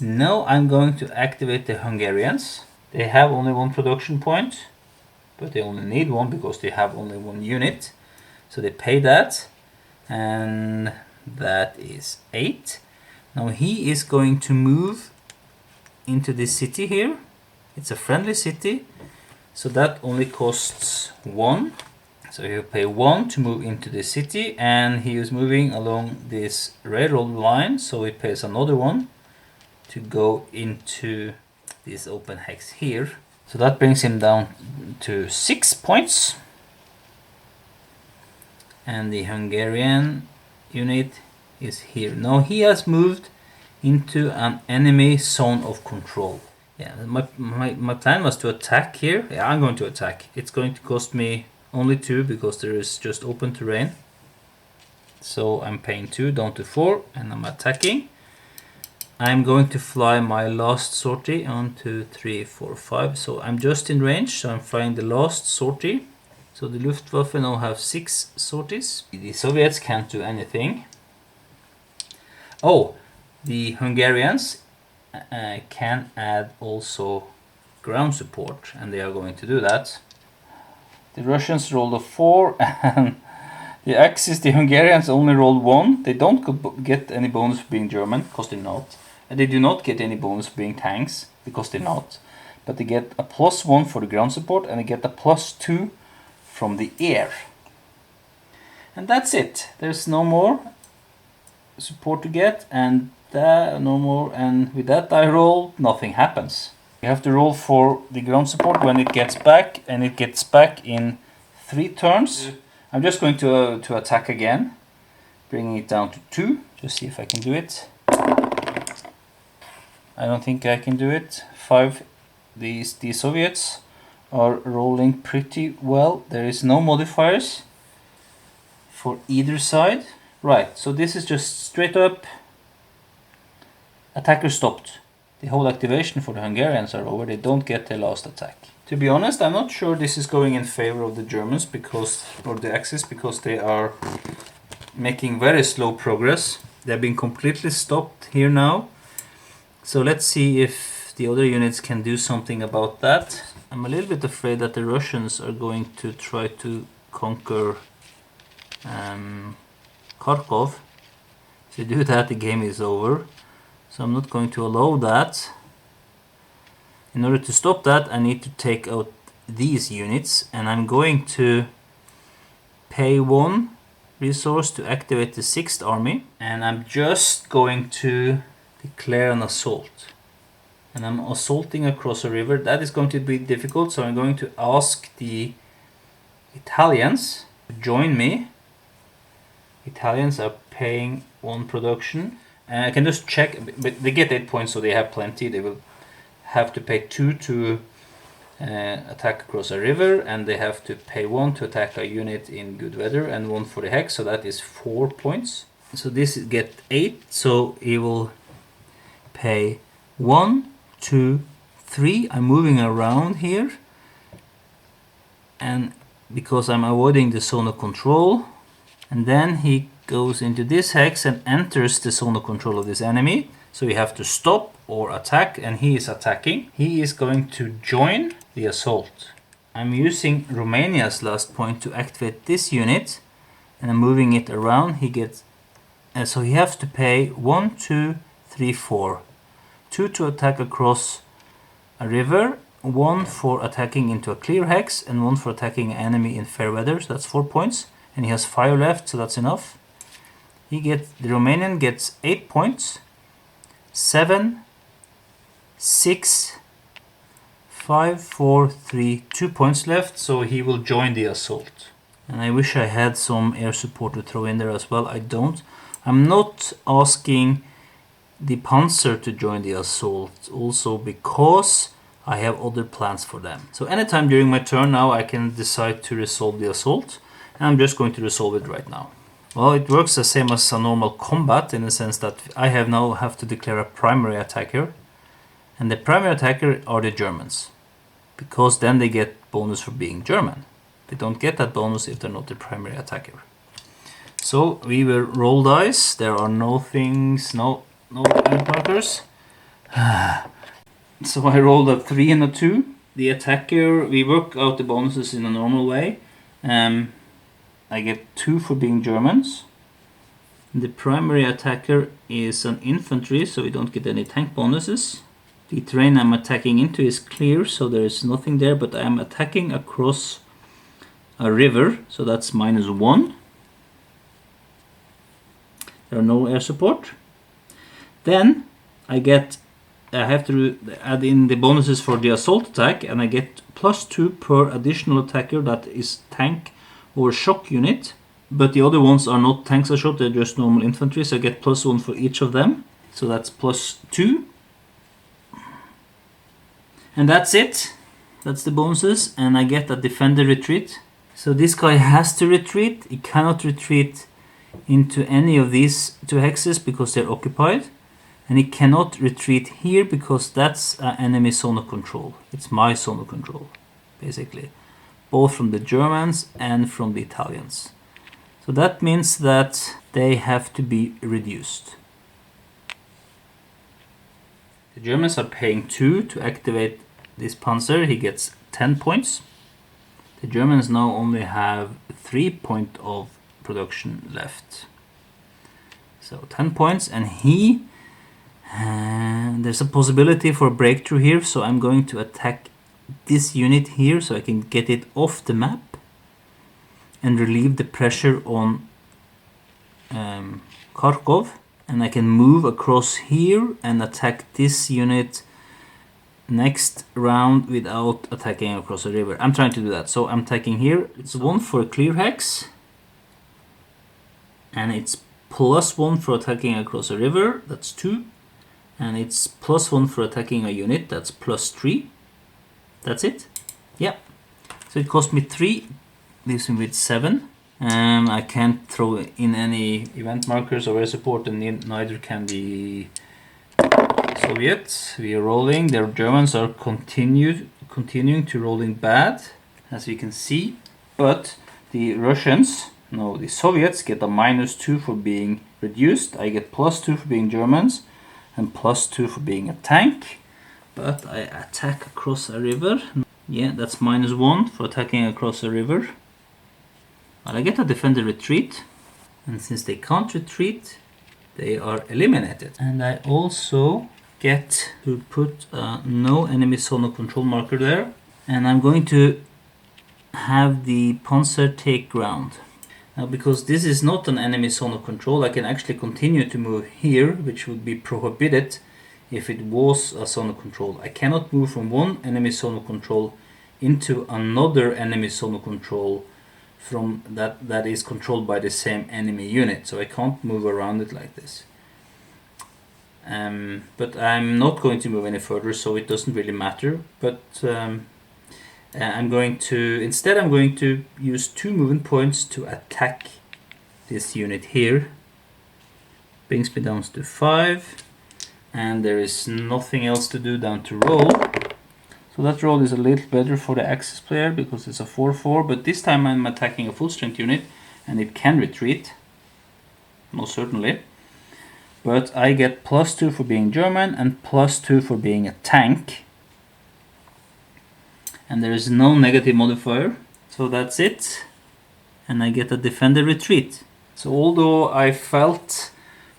Now I'm going to activate the Hungarians. They have only one production point, but they only need one because they have only one unit. So they pay that, and that is 8. Now he is going to move into this city here. It's a friendly city, so that only costs 1. So he'll pay 1 to move into the city, and he is moving along this railroad line, so he pays another 1 to go into this open hex here. So that brings him down to 6 points. And the Hungarian unit is here. Now he has moved into an enemy zone of control. Yeah, my plan was to attack here. Yeah, I'm going to attack. It's going to cost me only 2 because there is just open terrain. So I'm paying 2 down to 4, and I'm attacking. I'm going to fly my last sortie. 1, 2, 3, 4, 5. So I'm just in range, so I'm flying the last sortie. So the Luftwaffe now have 6 sorties. The Soviets can't do anything. Oh, the Hungarians can add also ground support, and they are going to do that. The Russians rolled a 4, and the Axis, the Hungarians only rolled 1. They don't get any bonus for being German, because they're not. And they do not get any bonus for being tanks, because they're not. But they get a +1 for the ground support, and they get a +2 from the air. And that's it. There's no more support to get, and no more. And with that die roll, nothing happens. You have to roll for the ground support when it gets back, and it gets back in 3 turns. I'm just going to attack again, bringing it down to 2. Just see if I can do it. I don't think I can do it. 5. The Soviets are rolling pretty well. There is no modifiers for either side. Right, so this is just straight up. Attacker stopped. The whole activation for the Hungarians are over. They don't get their last attack. To be honest, I'm not sure this is going in favor of the Germans or the Axis, because they are making very slow progress. They've been completely stopped here now. So let's see if the other units can do something about that. I'm a little bit afraid that the Russians are going to try to conquer Kharkov. If they do that, the game is over. So I'm not going to allow that. In order to stop that, I need to take out these units, and I'm going to pay 1 resource to activate the 6th army, and I'm just going to declare an assault. And I'm assaulting across a river. That is going to be difficult, so I'm going to ask the Italians to join me. Italians are paying 1 production. I can just check, but they get 8 points, so they have plenty. They will have to pay 2 to attack across a river, and they have to pay 1 to attack a unit in good weather, and 1 for the hex, so that is 4 points. So this get 8, so he will pay 1, 2, 3. I'm moving around here, and because I'm avoiding the zone of control, and then he goes into this hex and enters the zone of control of this enemy. So we have to stop or attack, and he is attacking. He is going to join the assault. I'm using Romania's last point to activate this unit, and I'm moving it around. He gets, so he has to pay 1, 2, 3, 4. 2 to attack across a river, 1 for attacking into a clear hex, and 1 for attacking an enemy in fair weather. So that's 4 points, and he has 5 left, so that's enough. The Romanian gets 8 points. 7, 6, 5, 4, 3, 2 points left, so he will join the assault. And I wish I had some air support to throw in there as well. I don't. I'm not asking the Panzer to join the assault, also because I have other plans for them. So anytime during my turn now, I can decide to resolve the assault, and I'm just going to resolve it right now. Well, it works the same as a normal combat, in the sense that I have to declare a primary attacker, and the primary attacker are the Germans, because then they get bonus for being German. They don't get that bonus if they're not the primary attacker. So we will roll dice. There are no things, no end markers. So I rolled a 3 and a 2. The attacker, we work out the bonuses in a normal way. I get 2 for being Germans. The primary attacker is an infantry, so we don't get any tank bonuses. The terrain I'm attacking into is clear, so there is nothing there, but I'm attacking across a river, so that's -1. There are no air support. Then I have to add in the bonuses for the assault attack, and I get +2 per additional attacker that is tank or shock unit. But the other ones are not tanks or shock, they're just normal infantry, so I get +1 for each of them. So that's +2. And that's it. That's the bonuses, and I get a defender retreat. So this guy has to retreat. He cannot retreat into any of these 2 hexes because they're occupied. And he cannot retreat here because that's an enemy zone of control. It's my zone of control, basically. Both from the Germans and from the Italians. So that means that they have to be reduced. The Germans are paying 2 to activate this Panzer. He gets 10 points. The Germans now only have 3 points of production left. So 10 points, and there's a possibility for a breakthrough here, so I'm going to attack this unit here so I can get it off the map and relieve the pressure on Kharkov, and I can move across here and attack this unit next round without attacking across a river. I'm trying to do that, so I'm attacking here. It's 1 for a clear hex, and it's +1 for attacking across a river, that's 2, and it's +1 for attacking a unit, that's +3. That's it. Yeah. So it cost me 3, leaves me with 7. I can't throw in any event markers or air support, and neither can the Soviets. We are rolling. The Germans are continuing to rolling bad, as you can see. But the Russians, no, the Soviets get a -2 for being reduced. I get +2 for being Germans and +2 for being a tank. But I attack across a river. Yeah, that's -1 for attacking across a river. But I get a defender retreat, and since they can't retreat, they are eliminated. And I also get to put no enemy zone of control marker there, and I'm going to have the Panzer take ground. Now, because this is not an enemy zone of control, I can actually continue to move here, which would be prohibited if it was a zone of control. I cannot move from one enemy zone of control into another enemy zone of control from that is controlled by the same enemy unit, so I can't move around it like this. But I'm not going to move any further, so it doesn't really matter. But I'm going to use 2 movement points to attack this unit here. Brings me down to 5, and there is nothing else to do than to roll. So that roll is a little better for the Axis player because it's a 4-4, but this time I'm attacking a full strength unit and it can retreat, most certainly. But I get +2 for being German and +2 for being a tank. And there is no negative modifier, so that's it. And I get a defender retreat. So although I felt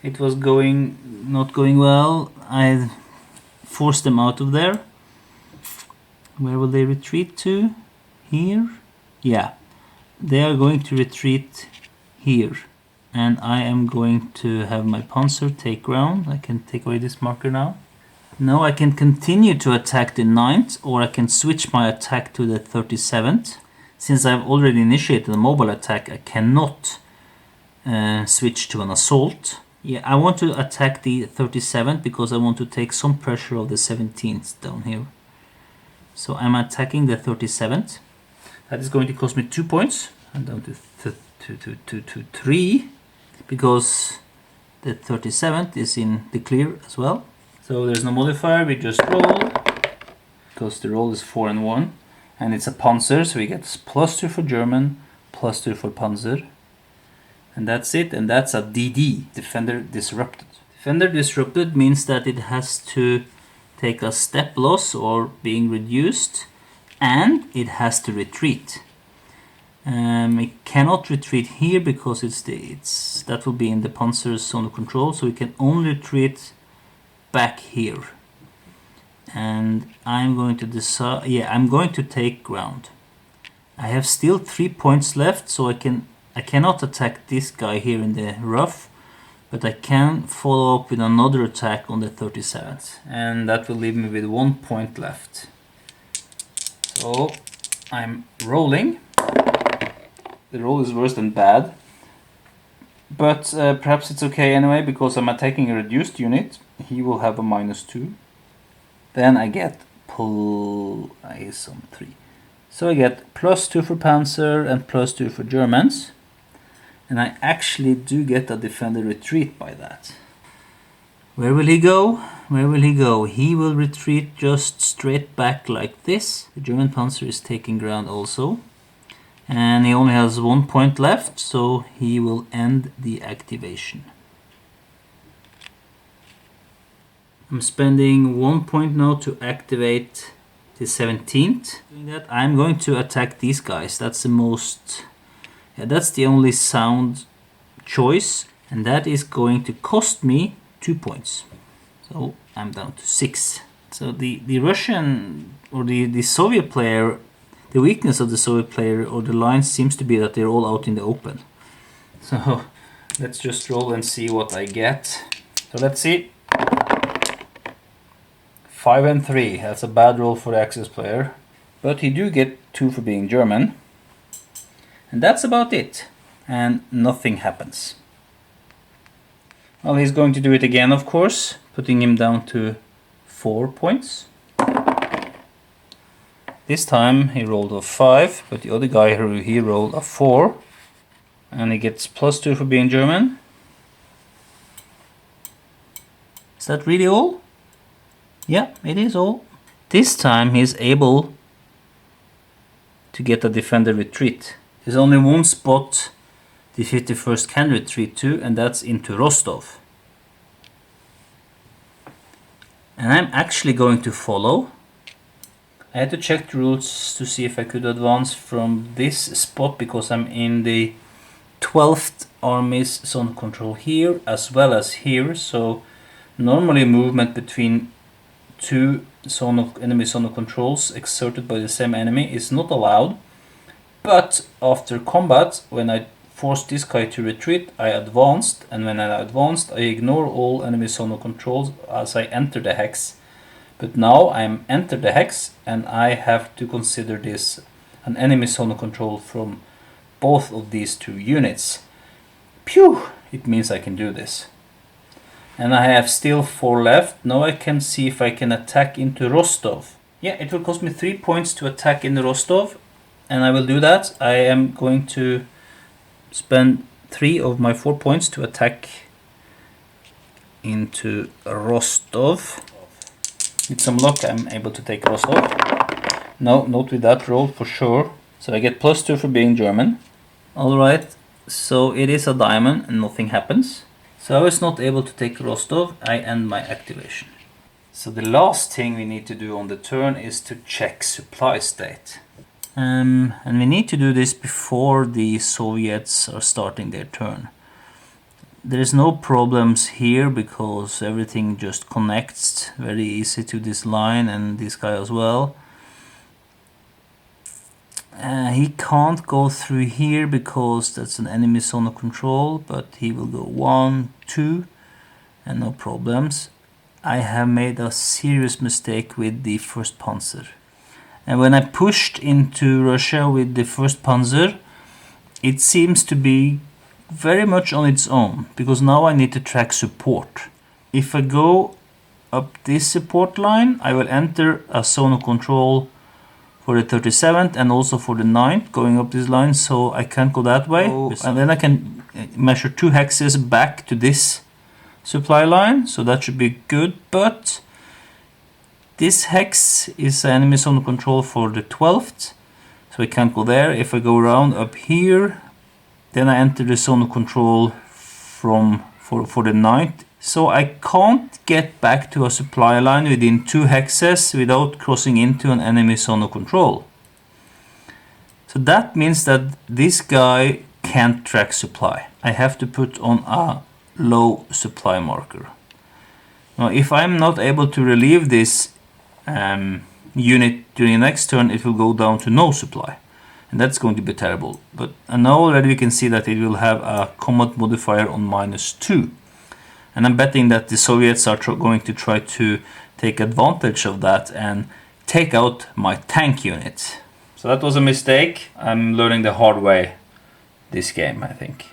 it was not going well, I forced them out of there. Where will they retreat to? Here? Yeah, they are going to retreat here. And I am going to have my Panzer take ground. I can take away this marker now. Now I can continue to attack the 9th, or I can switch my attack to the 37th. Since I've already initiated a mobile attack, I cannot switch to an assault. Yeah, I want to attack the 37th because I want to take some pressure of the 17th down here. So I'm attacking the 37th. That is going to cost me 2 points. I'm down to 3 because the 37th is in the clear as well. So there's no modifier, we just roll because the roll is 4 and 1, and it's a Panzer, so we get +2 for German, +2 for Panzer, and that's it. And that's a DD, Defender Disrupted. Defender Disrupted means that it has to take a step loss or being reduced, and it has to retreat. It cannot retreat here because that will be in the Panzer's zone of control, so it can only retreat back here. And I'm going to decide, I'm going to take ground. I have still 3 points left, so I cannot attack this guy here in the rough, but I can follow up with another attack on the 37th, and that will leave me with 1 point left. So I'm rolling. The roll is worse than bad, but perhaps it's okay anyway, because I'm attacking a reduced unit. He will have a -2. Then I get is on 3. So I get +2 for Panzer and +2 for Germans. And I actually do get a defender retreat by that. Where will he go? Where will he go? He will retreat just straight back like this. The German Panzer is taking ground also. And he only has 1 point left, so he will end the activation. I'm spending 1 point now to activate the 17th. Doing that, I'm going to attack these guys. That's the most... that's the only sound choice, and that is going to cost me 2 points. So I'm down to 6. So the Russian or the Soviet player, the weakness of the Soviet player or the lines seems to be that they're all out in the open. So let's just roll and see what I get. So let's see. 5 and 3. That's a bad roll for the Axis player, but he do get 2 for being German. And that's about it. And nothing happens. Well, he's going to do it again, of course, putting him down to 4 points. This time he rolled a 5, but the other guy he rolled a 4. And he gets +2 for being German. Is that really all? Yeah, it is all. This time he's able to get a defender retreat. There's only one spot the 51st can retreat to, and that's into Rostov. And I'm actually going to follow. I had to check the rules to see if I could advance from this spot, because I'm in the 12th Army's zone of control here as well as here. So normally movement between two enemy zone of controls exerted by the same enemy is not allowed. But after combat, when I forced this guy to retreat, I advanced, and when I advanced, I ignore all enemy zone of controls as I enter the hex. But now I'm entered the hex, and I have to consider this an enemy zone of control from both of these two units. Phew! It means I can do this. And I have still 4 left. Now I can see if I can attack into Rostov. Yeah, it will cost me 3 points to attack in Rostov, and I will do that. I am going to spend 3 of my 4 points to attack into Rostov. With some luck I'm able to take Rostov. No, not with that roll for sure. So I get +2 for being German. Alright, so it is a diamond and nothing happens. So I was not able to take Rostov. I end my activation. So the last thing we need to do on the turn is to check supply state. And we need to do this before the Soviets are starting their turn. There is no problems here because everything just connects very easy to this line and this guy as well. He can't go through here because that's an enemy zone of control, but he will go 1, 2 and no problems. I have made a serious mistake with the 1st Panzer. And when I pushed into Russia with the 1st Panzer, it seems to be very much on its own, because now I need to track support. If I go up this support line, I will enter a zone of control for the 37th and also for the 9th going up this line, so I can't go that way. And then I can measure 2 hexes back to this supply line, so that should be good. But this hex is an enemy zone of control for the 12th, so I can't go there. If I go around up here, then I enter the zone of control for the 9th. So I can't get back to a supply line within 2 hexes without crossing into an enemy zone of control. So that means that this guy can't track supply. I have to put on a low supply marker. Now if I'm not able to relieve this unit during the next turn, it will go down to no supply. And that's going to be terrible. But now already we can see that it will have a combat modifier on -2. And I'm betting that the Soviets are going to try to take advantage of that and take out my tank unit. So that was a mistake. I'm learning the hard way this game, I think.